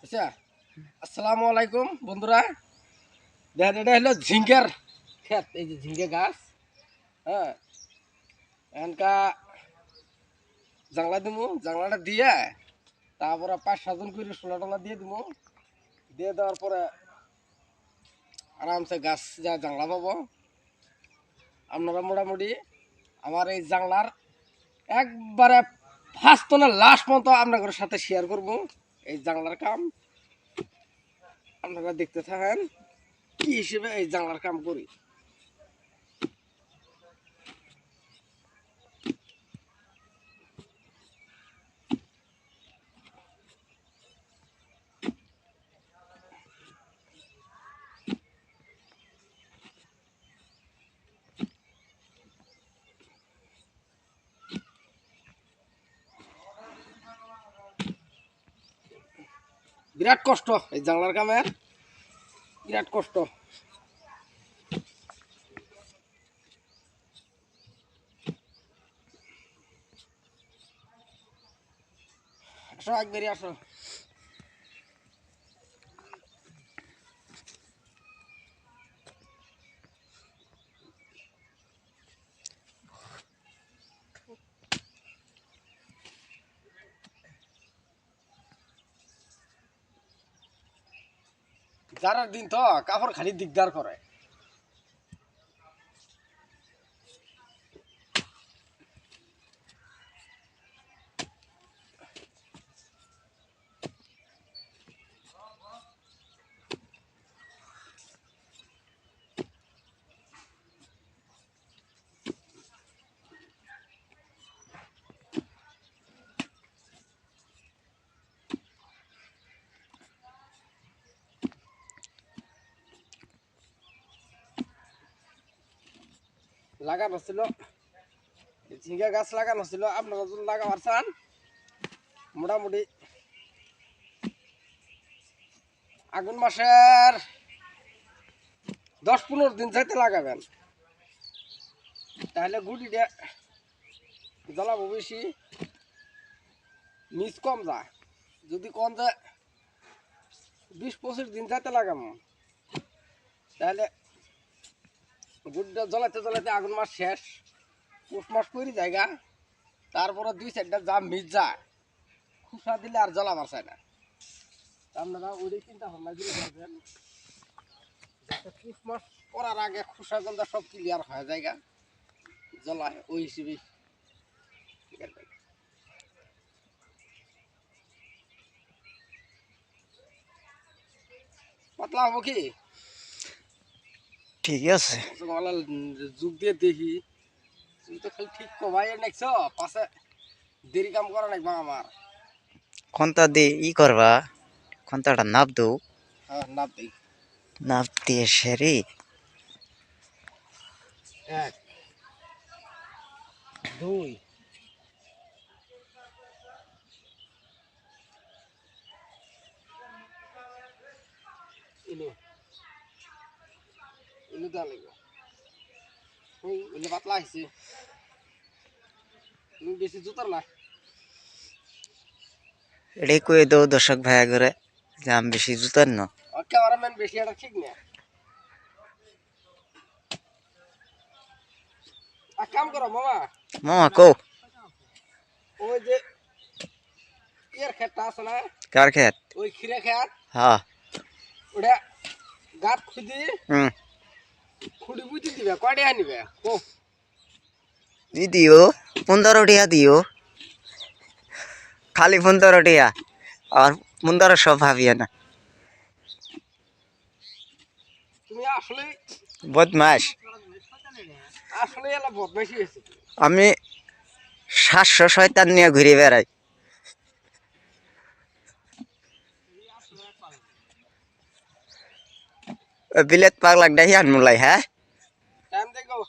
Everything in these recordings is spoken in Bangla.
আচ্ছা, আসসালামু আলাইকুম বন্ধুরা। দেখেন এটা হলো ঝিঙ্গের ক্ষেত, এই যে ঝিঙ্গে গাছ। হ্যাঁ, এনকা জাংলা দিমু, জাংলাটা দিয়ে তারপরে 5-7 করে সোলা টোলা দিয়ে দিমু। দিয়ে দেওয়ার পরে আরামসে গাছ যা জাংলা পাবো। আপনারা মোটামুটি আমার এই জাংলার একবারে ফার্স্ট না লাস্ট পর্যন্ত আপনাদের সাথে শেয়ার করব এই জাংলার কাম। আপনারা দেখতে থাকেন কি হিসেবে এই জাংলার কাম করি। বিরাট কষ্ট এই জাংলার কামের, বিরাট কষ্ট। আসো একবারই আসো। যারার দিন তো কাপড় খালি দিগদার করে। লাগানো ছিল, ঝিঙ্গা গাছ লাগানো ছিল। আপনারা যদি লাগাবার চান মোটামুটি আগুন মাসের 10-15 দিন যাইতে লাগাবেন, তাহলে গুটিটা জ্বালাবো বেশি, নিচ কম যায়। যদি কম যায় 20-25 দিন যাইতে লাগাবো, তাহলে গুটিটা জ্বলাতে জ্বলাতে আগুন মাস শেষ, পৌষ মাস করে জায়গা। তারপরে 2-4টা জাম মিট যায়, খুশা দিলে আর জ্বলাবার চায় না। আপনারা ওই চিন্তা ভাবনা করে করবেন যাতে পৌষ মাস করার আগে খুশা গন্ধা সব ক্লিয়ার হয়ে যায়, জ্বলায় ওই হিসেবে। পাতলা হবো কি ঠিক আছে। যুগ দিয়ে দেখি, তুমি তো খালি ঠিক কমাই নাকছ, পাশে দেরি কাম করা নাকবা আমার। খন্তা দিয়ে করবা, খন্তাটা নাপ দৌ, হ্যাঁ, নাপ দেই। নাপ দিয়ে সেরি 1 2 ইলো ইলো দেওয়া লাগবে। ইলো পাতলা হয়েছে, তুমি বেশি জুতার না। এটাই কয়ে দৌ দর্শক ভাইয়া করে যে আমি বেশি জুতার ন। ক্যামেরাম্যান বেশি এটা ঠিক না। এক কাম করো মামা, মামা কৌ ওই যে ইয়ের ক্ষেতটা আছে না, কার খেত? ওই খিরে ক্ষেত, হ্যাঁ। ওটা গাত খুঁজি হুম। খুঁড়ি বুঝতে দিবে, কয়টা নিবে ও? দিও 15 টিয়া দিও, খালি 15 টিয়া, আর 15 সব ভাবিয়া না। তুমি আসলে বদমাস। আসলে এলা বদমাইশি হয়েছে। আমি 700 শয়তান নিয়ে ঘুরে বেড়াই। বিলেত পাগলাক ডাহি আনমুলাই হ্যাঁ। টাইম দেখো।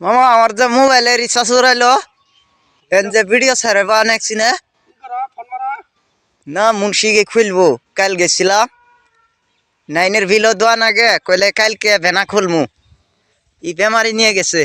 মামা আমার যে মোবাইলে রিচার্জ উড়াইলো এন যে ভিডিও ছাড়ে বা নেছি না কি করো ফোন মারো না মুন্সিকে খুলবো কাল গেছিলাম নাইনের বিলও দোয়া নাগে কইলে কালকে ভেনা খুলমু ই বেমারি নিয়ে গেছে